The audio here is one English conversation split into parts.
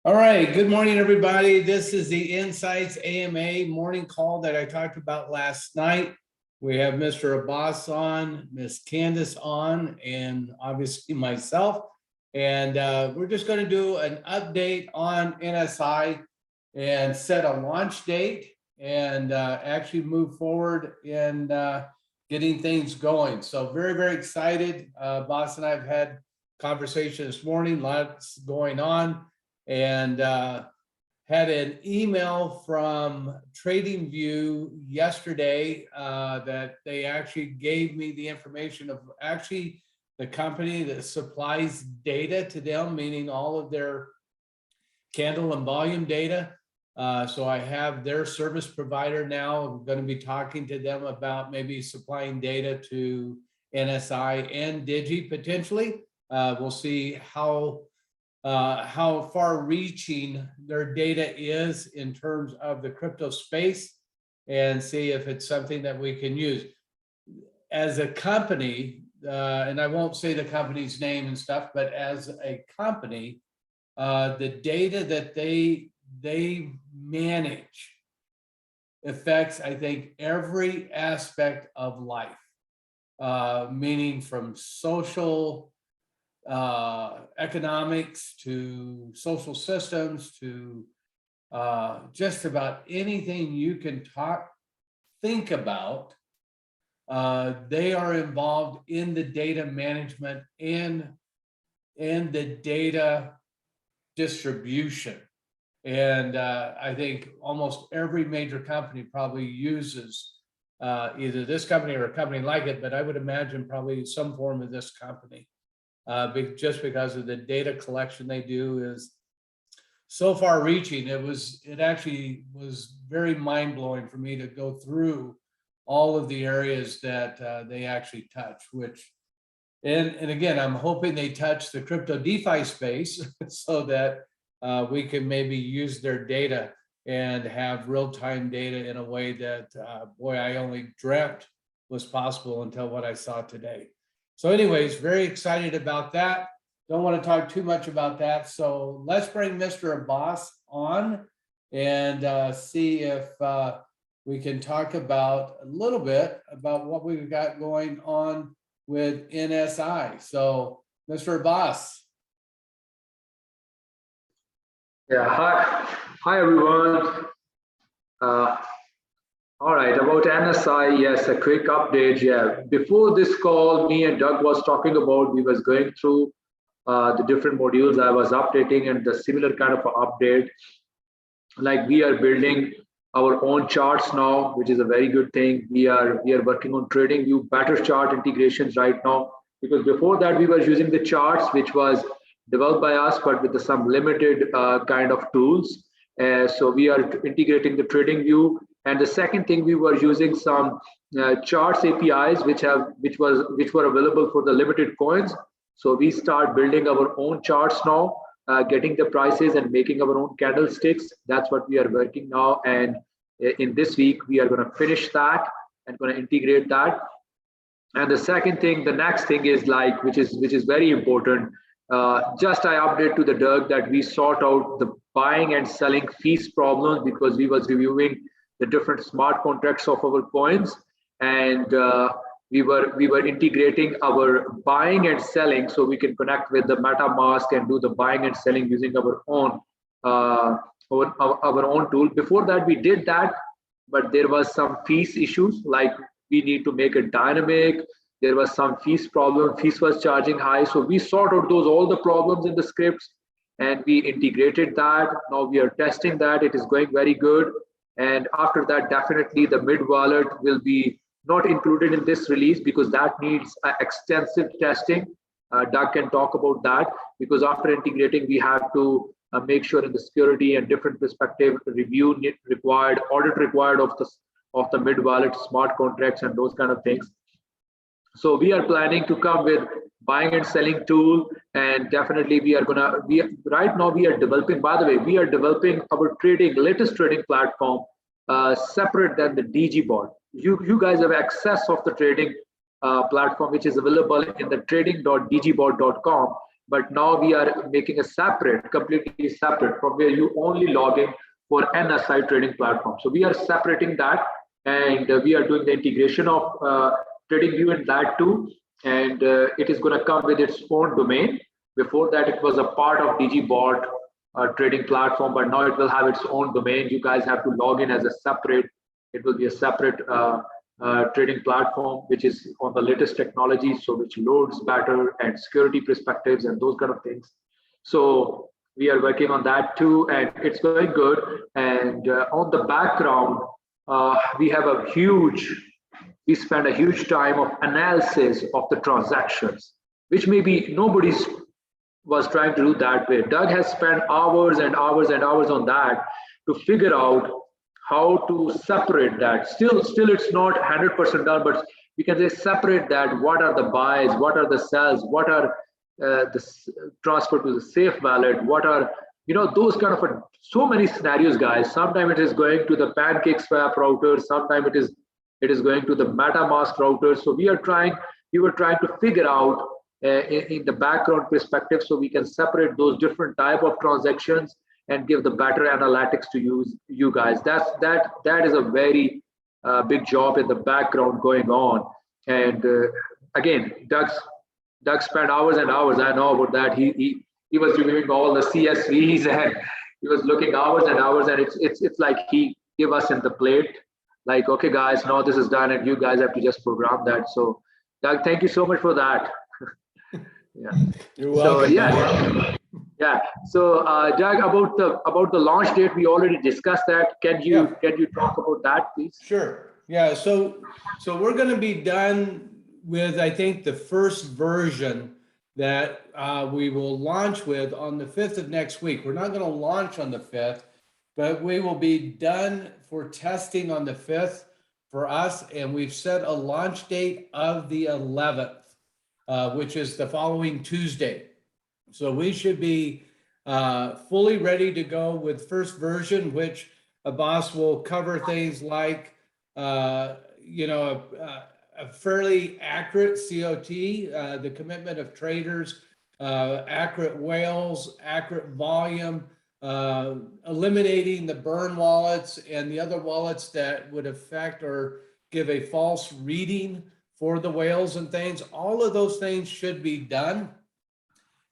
All right, good morning, everybody. This is the nSights AMA morning call that I talked about last night. We have Mr. Abbas on, Miss Candace on, and obviously myself. And we're just going to do an update on NSI and set a launch date and actually move forward in getting things going. So very, very excited. Abbas and I have had conversation this morning, lots going on. And had an email from TradingView yesterday that they actually gave me the information of actually the company that supplies data to them, meaning all of their candle and volume data. So I have their service provider now. I'm going to be talking to them about maybe supplying data to NSI and Digi potentially. We'll see how far reaching their data is in terms of the crypto space and see if it's something that we can use. As a company, and I won't say the company's name and stuff, but as a company, the data that they manage affects, I think, every aspect of life, meaning from social, economics to social systems to just about anything you can think about. They are involved in the data management and the data distribution. And I think almost every major company probably uses either this company or a company like it, but I would imagine probably some form of this company. Just because of the data collection they do is so far reaching. It actually was very mind-blowing for me to go through all of the areas that they actually touch, and again, I'm hoping they touch the crypto DeFi space so that we can maybe use their data and have real-time data in a way that, boy, I only dreamt was possible until what I saw today. So anyways, very excited about that. Don't want to talk too much about that. So let's bring Mr. Abbas on and see if we can talk about a little bit about what we've got going on with NSI. So Mr. Abbas. Yeah, hi everyone. All right, about NSI, yes, a quick update. Yeah, before this call, me and Doug was talking about, we was going through the different modules I was updating and the similar kind of update. Like we are building our own charts now, which is a very good thing. We are working on TradingView better chart integrations right now, because before that we were using the charts, which was developed by us, but with some limited kind of tools. So we are integrating the TradingView. And the second thing, we were using some charts APIs, which were available for the limited coins. So we start building our own charts now, getting the prices and making our own candlesticks. That's what we are working now. And in this week, we are going to finish that and going to integrate that. And the second thing, the next thing is like, which is very important. Just I update to the Doug that we sort out the buying and selling fees problems, because we was reviewing the different smart contracts of our coins, and we were integrating our buying and selling so we can connect with the MetaMask and do the buying and selling using our own tool. Before that we did that, but there was some fees issues, like we need to make it dynamic. There was some fees problem, fees was charging high, so we sorted out all the problems in the scripts and we integrated that. Now we are testing that, it is going very good. And after that, definitely the mid wallet will be not included in this release, because that needs extensive testing. Doug can talk about that, because after integrating, we have to make sure in the security and different perspective, review required, audit required of the mid wallet smart contracts and those kind of things. So we are planning to come with buying and selling tool, and definitely right now we are developing, by the way, we are developing our latest trading platform separate than the DG bot. You guys have access of the trading platform, which is available in the trading.dgbot.com. but now we are making a separate, completely separate from where you only log in for nSights trading platform. So we are separating that, and we are doing the integration of TradingView in that too, and it is going to come with its own domain. Before that, it was a part of DigiBot trading platform, but now it will have its own domain. You guys have to log in as a separate. It will be a separate trading platform, which is on the latest technology, so which loads better and security perspectives and those kind of things. So we are working on that too, and it's going good. And on the background, we have a huge, we spend a huge time of analysis of the transactions, which maybe nobody's was trying to do that way. Doug has spent hours and hours and hours on that to figure out how to separate that. Still it's not 100% done, but we can say separate that. What are the buys? What are the sells? What are the transfer to the safe wallet? What are, you know, those kind of so many scenarios, guys. Sometimes it is going to the pancake swap router. Sometimes it is going to the MetaMask router. So we were trying to figure out in the background perspective, so we can separate those different type of transactions and give the better analytics to you guys. That is a very big job in the background going on. And again, Doug spent hours and hours. I know about that. He was reviewing all the CSVs, and he was looking hours and hours. And it's like he gave us in the plate, like, okay, guys, now this is done, and you guys have to just program that. So, Doug, thank you so much for that. Yeah. You're welcome. So, yeah. So, Doug, about the launch date, we already discussed that. Can you talk about that, please? Sure. Yeah. So we're going to be done with, I think, the first version that we will launch with on the 5th of next week. We're not going to launch on the 5th, but we will be done for testing on the 5th for us, and we've set a launch date of the 11th. Which is the following Tuesday. So we should be fully ready to go with first version, which Abbas will cover things like, you know, a fairly accurate COT, the commitment of traders, accurate whales, accurate volume, eliminating the burn wallets and the other wallets that would affect or give a false reading for the whales and things. All of those things should be done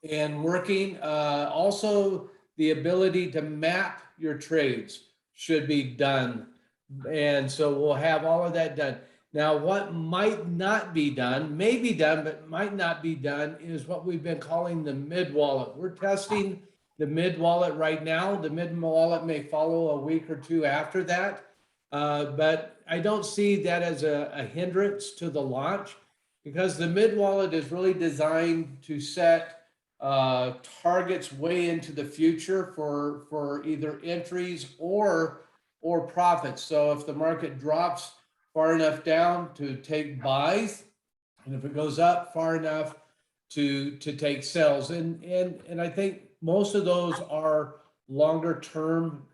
and working. Also, the ability to map your trades should be done. And so we'll have all of that done. Now, what might not be done, may be done, but might not be done, is what we've been calling the mid wallet. We're testing the mid wallet right now. The mid wallet may follow a week or two after that. But I don't see that as a hindrance to the launch, because the mid wallet is really designed to set targets way into the future for either entries or profits. So if the market drops far enough down to take buys, and if it goes up far enough to take sells, and I think most of those are longer term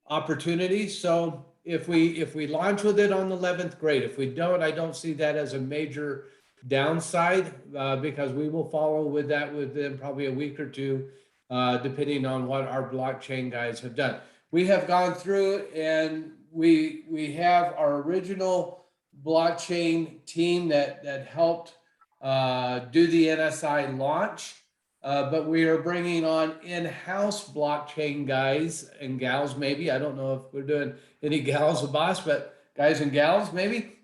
opportunities. So if we launch with it on the 11th, great. If we don't, I don't see that as a major downside, because we will follow with that within probably a week or two, depending on what our blockchain guys have done. We have gone through, and we have our original blockchain team that helped do the NSI launch. But we are bringing on in-house blockchain guys and gals, maybe. I don't know if we're doing any gals, Abbas, but guys and gals, maybe.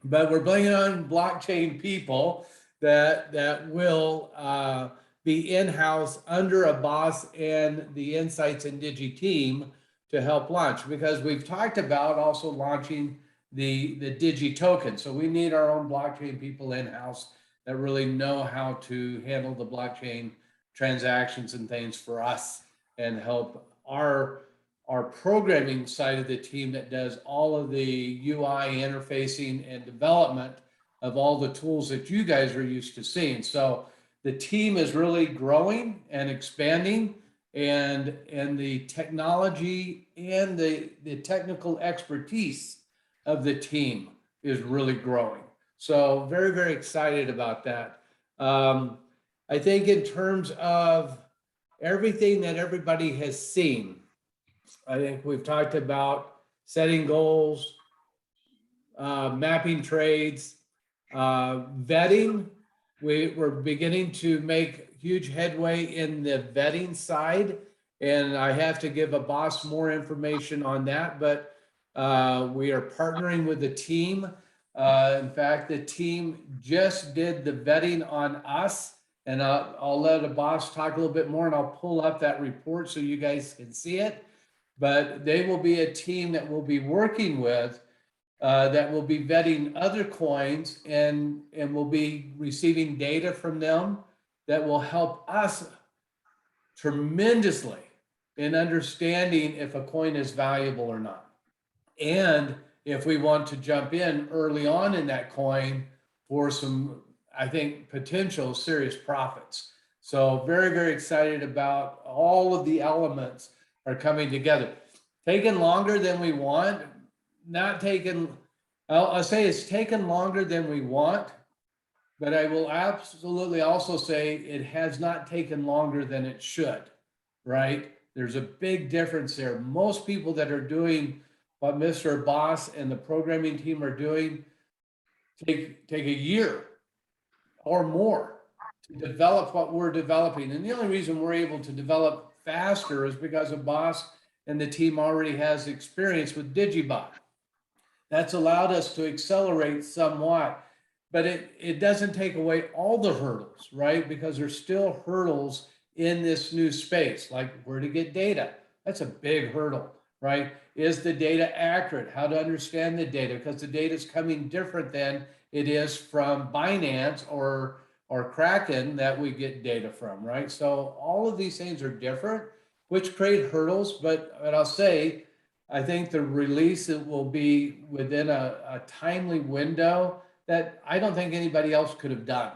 But we're bringing on blockchain people that will be in-house under Abbas and the nSights and Digi team to help launch, because we've talked about also launching the Digi token. So we need our own blockchain people in-house that really know how to handle the blockchain transactions and things for us, and help our programming side of the team that does all of the UI interfacing and development of all the tools that you guys are used to seeing. So the team is really growing and expanding, and the technology and the technical expertise of the team is really growing. So very, very excited about that. I think in terms of everything that everybody has seen, I think we've talked about setting goals, mapping trades, vetting. We're beginning to make huge headway in the vetting side, and I have to give Abbas more information on that, but we are partnering with the team. In fact, the team just did the vetting on us, and I'll let Abbas talk a little bit more, and I'll pull up that report so you guys can see it. But they will be a team that we'll be working with that will be vetting other coins, and we'll be receiving data from them that will help us tremendously in understanding if a coin is valuable or not. And if we want to jump in early on in that coin for some, I think, potential serious profits. So very, very excited about all of the elements are coming together. Taken longer than we want, not taken, I'll say it's taken longer than we want, but I will absolutely also say it has not taken longer than it should, right? There's a big difference there. Most people that are doing what Mr. Abbas and the programming team are doing take a year or more to develop what we're developing. And the only reason we're able to develop faster is because Abbas and the team already has experience with Digibot. That's allowed us to accelerate somewhat, but it doesn't take away all the hurdles, right? Because there's still hurdles in this new space, like where to get data. That's a big hurdle, right? Is the data accurate? How to understand the data? Because the data is coming different than it is from Binance or Kraken that we get data from, right? So all of these things are different, which create hurdles, but I'll say, I think the release will be within a timely window that I don't think anybody else could have done.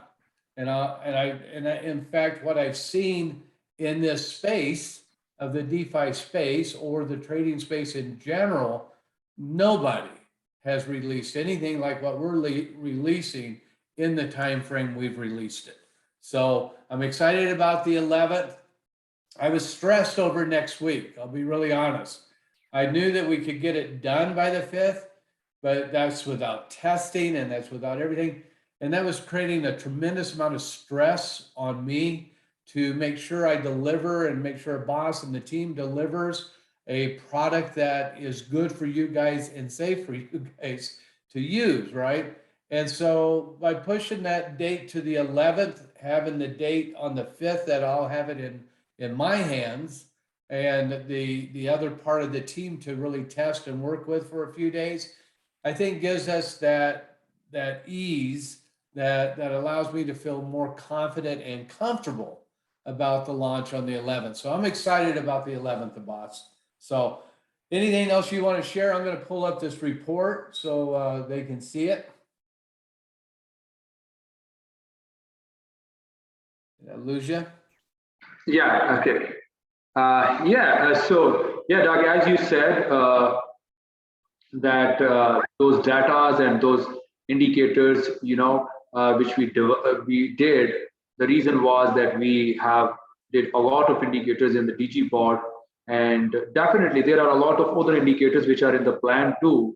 And in fact, what I've seen in this space of the DeFi space or the trading space in general, nobody has released anything like what we're releasing in the time frame we've released it. So I'm excited about the 11th. I was stressed over next week. I'll be really honest. I knew that we could get it done by the 5th, but that's without testing and that's without everything. And that was creating a tremendous amount of stress on me to make sure I deliver and make sure Abbas and the team delivers a product that is good for you guys and safe for you guys to use, right? And so by pushing that date to the 11th, having the date on the 5th that I'll have it in my hands, and the other part of the team to really test and work with for a few days, I think gives us that ease that allows me to feel more confident and comfortable about the launch on the 11th. So I'm excited about the 11th, Abbas. So anything else you want to share? I'm going to pull up this report so they can see it. Did I lose you? Yeah, okay. So Doug, as you said, that those datas and those indicators, which we did, the reason was that we did a lot of indicators in the DG board, and definitely there are a lot of other indicators which are in the plan too.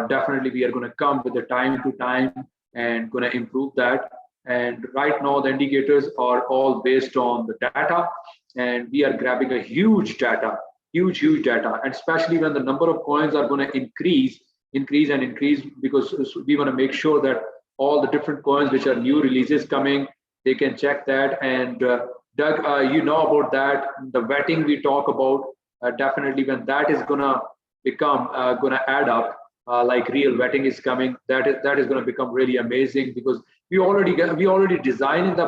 Definitely we are going to come with the time to time and going to improve that. And right now the indicators are all based on the data, and we are grabbing a huge data, huge data, and especially when the number of coins are going to increase, because we want to make sure that all the different coins which are new releases coming, they can check that. And Doug, you know about that, the vetting we talk about, definitely when that is going to become going to add up, like real vetting is coming, that is going to become really amazing, because we already designed in the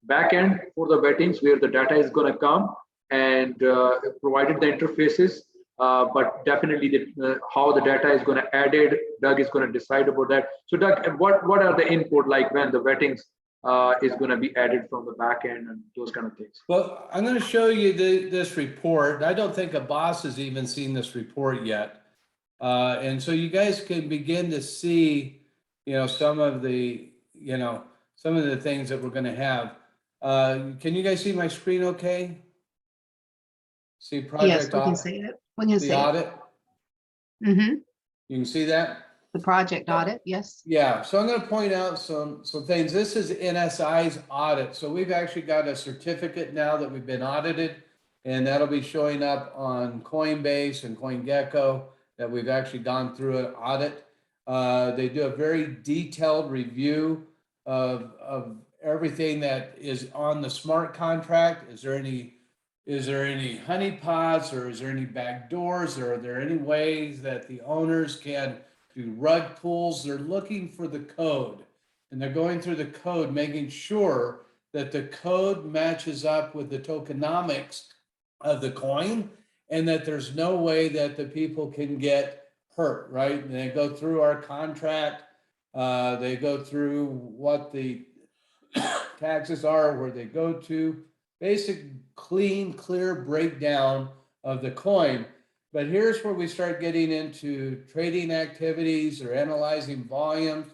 back end for the vettings where the data is going to come, and provided the interfaces, but definitely how the data is going to added, Doug is going to decide about that. So Doug, what are the input, like when the vettings is going to be added from the back end and those kind of things? Well, I'm going to show you this report. I don't think Abbas has even seen this report yet. And so you guys can begin to see, some of the, some of the things that we're going to have. Can you guys see my screen okay? See Yes, project we can audit, see it. We can see the it. audit? Mhm. You can see that? The project audit, yes. Yeah, so I'm going to point out some things. This is NSI's audit. So we've actually got a certificate now that we've been audited, and that'll be showing up on Coinbase and CoinGecko that we've actually gone through an audit. They do a very detailed review of everything that is on the smart contract. Is there any honeypots, or is there any back doors, or are there any ways that the owners can do rug pulls? They're looking for the code, and they're going through the code, making sure that the code matches up with the tokenomics of the coin, and that there's no way that the people can get hurt, right? And they go through our contract, they go through what the taxes are, where they go to, basic, clean, clear breakdown of the coin. But here's where we start getting into trading activities or analyzing volumes.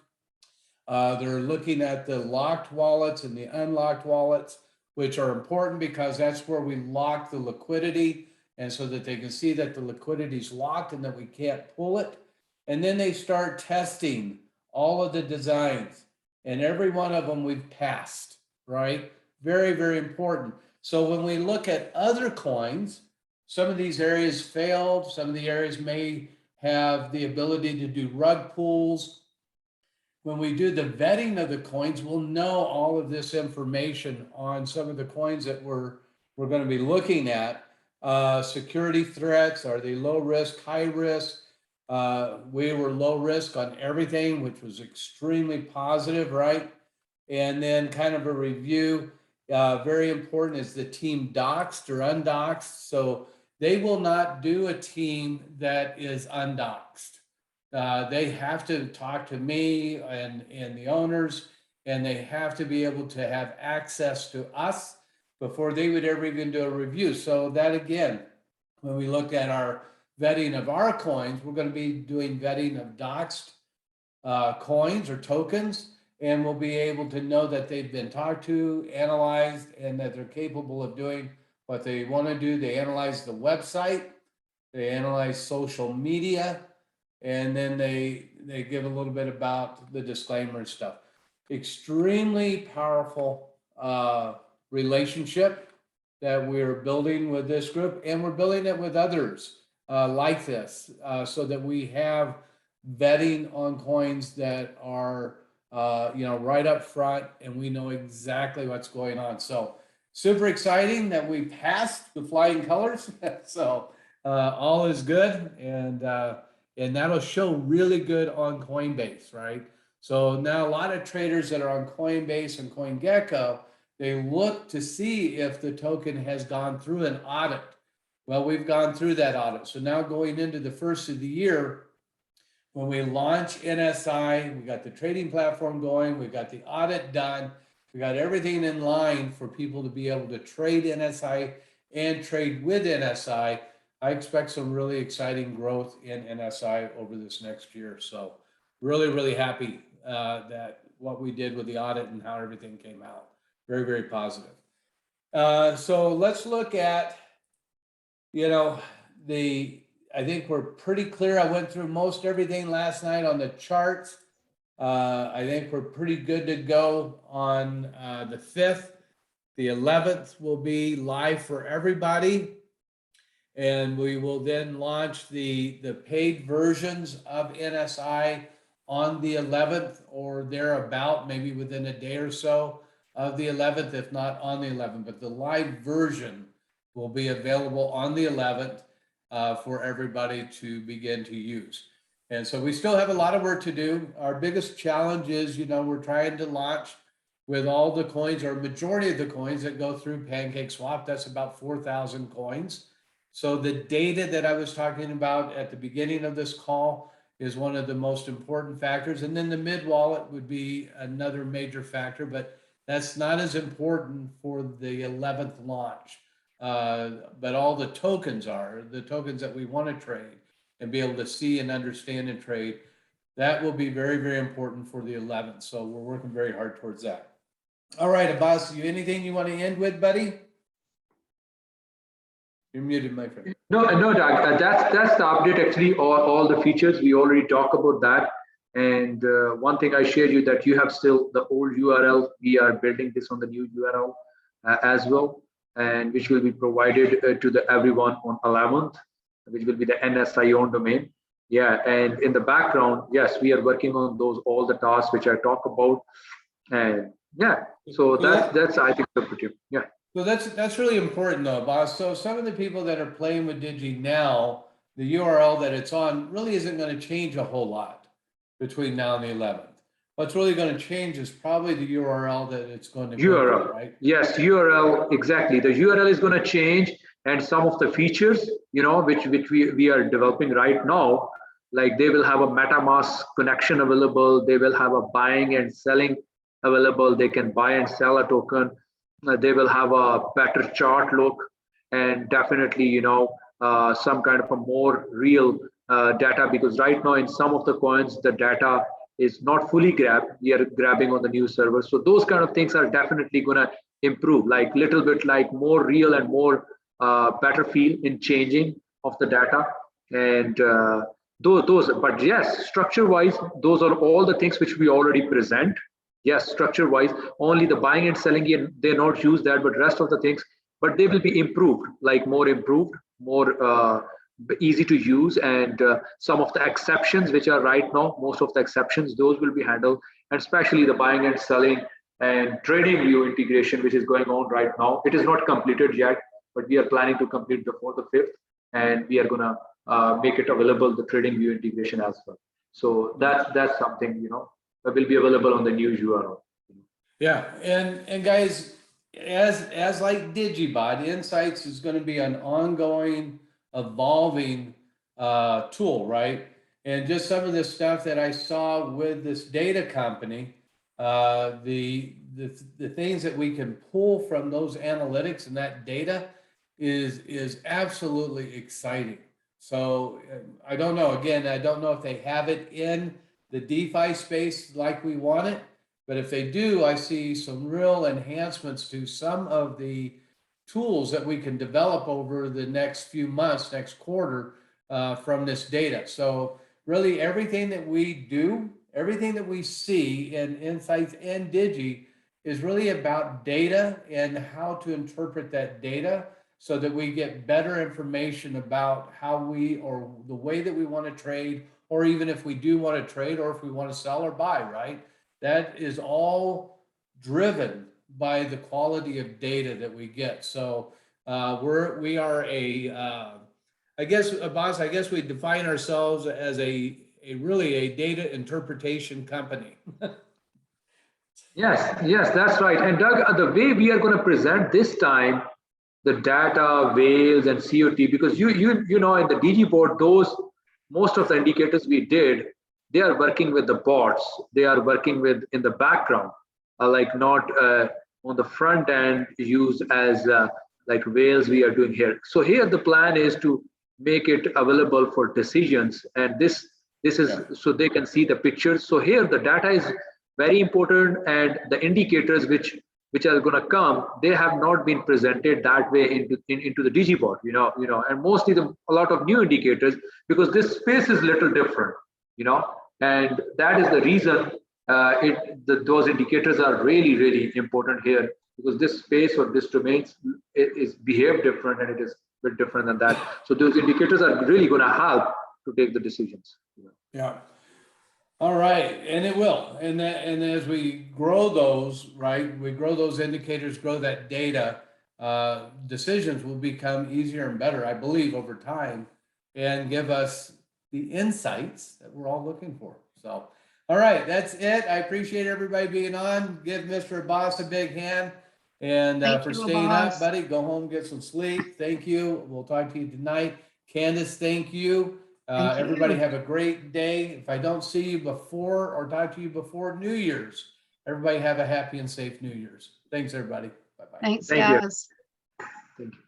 They're looking at the locked wallets and the unlocked wallets, which are important because that's where we lock the liquidity, and so that they can see that the liquidity is locked and that we can't pull it. And then they start testing all of the designs, and every one of them we've passed, right? Very, very important. So when we look at other coins, some of these areas failed, some of the areas may have the ability to do rug pulls. When we do the vetting of the coins, we'll know all of this information on some of the coins that we're going to be looking at. Security threats, are they low risk, high risk? We were low risk on everything, which was extremely positive, right? And then kind of a review, very important, is the team doxed or undoxed. So they will not do a team that is undoxed. They have to talk to me and the owners, and they have to be able to have access to us before they would ever even do a review. So that, again, when we look at our vetting of our coins, we're going to be doing vetting of doxed coins or tokens, and we'll be able to know that they've been talked to, analyzed, and that they're capable of doing what they want to do. They analyze the website, they analyze social media, and then they give a little bit about the disclaimer and stuff. Extremely powerful relationship that we're building with this group, and we're building it with others like this, so that we have vetting on coins that are right up front, and we know exactly what's going on. So super exciting that we passed the flying colors. So all is good, and that'll show really good on Coinbase, right? So now a lot of traders that are on Coinbase and CoinGecko, they look to see if the token has gone through an audit. Well, we've gone through that audit. So now going into the first of the year, when we launch NSI, we got the trading platform going, we got the audit done, we got everything in line for people to be able to trade NSI and trade with NSI. I expect some really exciting growth in NSI over this next year. So really, really happy that what we did with the audit and how everything came out. Very, very positive. So let's look at, I think we're pretty clear. I went through most everything last night on the charts. I think we're pretty good to go on the 5th. The 11th will be live for everybody. And we will then launch the paid versions of NSI on the 11th or thereabout, maybe within a day or so of the 11th, if not on the 11th. But the live version will be available on the 11th for everybody to begin to use. And so we still have a lot of work to do. Our biggest challenge is, we're trying to launch with all the coins, or majority of the coins that go through PancakeSwap. That's about 4,000 coins. So the data that I was talking about at the beginning of this call is one of the most important factors. And then the mid wallet would be another major factor, but that's not as important for the 11th launch. But all the tokens are, the tokens that we want to trade and be able to see and understand and trade. That will be very, very important for the 11th. So we're working very hard towards that. All right, Abbas, anything you want to end with, buddy? You're muted, my friend. No, Doug. That's the update. Actually, all the features we already talked about that. And one thing I shared you that you have still the old URL. We are building this on the new URL as well, and which will be provided to the everyone on 11th, which will be the NSI own domain. Yeah, and in the background, yes, we are working on those all the tasks which I talk about, and yeah. So that's I think the pretty yeah. So that's really important though, boss. So some of the people that are playing with Digi now, the URL that it's on really isn't going to change a whole lot between now and the 11th. What's really going to change is probably the URL that it's going to URL, to, right? yes, URL, exactly. The URL is going to change, and some of the features, which we are developing right now, like they will have a MetaMask connection available. They will have a buying and selling available. They can buy and sell a token. They will have a better chart look, and definitely, some kind of a more real data, because right now in some of the coins, the data is not fully grabbed. We are grabbing on the new server. So those kind of things are definitely going to improve, like little bit like more real and more better feel in changing of the data. And those, but yes, structure wise, those are all the things which we already present. Yes, structure wise, only the buying and selling, they're not use that, but rest of the things, but they will be improved, like more improved, more easy to use, and some of the exceptions which are right now, most of the exceptions, those will be handled, and especially the buying and selling and trading view integration, which is going on right now. It is not completed yet, but we are planning to complete before the 5th, and we are going to make it available, the trading view integration as well. So that's something, that will be available on the new URL. Yeah, and guys, as like Digibot, nSights is going to be an ongoing, evolving tool, right? And just some of the stuff that I saw with this data company, the things that we can pull from those analytics and that data is absolutely exciting. So I don't know. Again, I don't know if they have it in the DeFi space like we want it. But if they do, I see some real enhancements to some of the tools that we can develop over the next few months, next quarter, from this data. So really everything that we do, everything that we see in nSights and Digi is really about data and how to interpret that data so that we get better information about how we, or the way that we want to trade, or even if we do want to trade, or if we want to sell or buy, right? That is all driven by the quality of data that we get. So we are I guess, Abbas, I guess we define ourselves as a really a data interpretation company. Yes, that's right. And Doug, the way we are going to present this time, the data, whales, and COT, because you know in the DG board, those most of the indicators we did, they are working with the bots. They are working with in the background, like not on the front end used as like whales we are doing here. So here the plan is to make it available for decisions, and this is so they can see the pictures. So here the data is very important, and the indicators which are going to come, they have not been presented that way into the digibot, and mostly a lot of new indicators, because this space is little different, and that is the reason those indicators are really important here, because this space or this domain is behave different, and it is a bit different than that. So those indicators are really going to help to take the decisions. Yeah. All right, and it will, and as we grow those, right, we grow those indicators, grow that data, decisions will become easier and better, I believe, over time, and give us the insights that we're all looking for. So, all right, that's it. I appreciate everybody being on. Give Mr. Abbas a big hand, and for staying up, buddy. Go home, get some sleep. Thank you. We'll talk to you tonight. Candace, thank you. Everybody have a great day. If I don't see you before or talk to you before New Year's, everybody have a happy and safe New Year's. Thanks, everybody. Bye-bye. Thanks, guys. Thank you.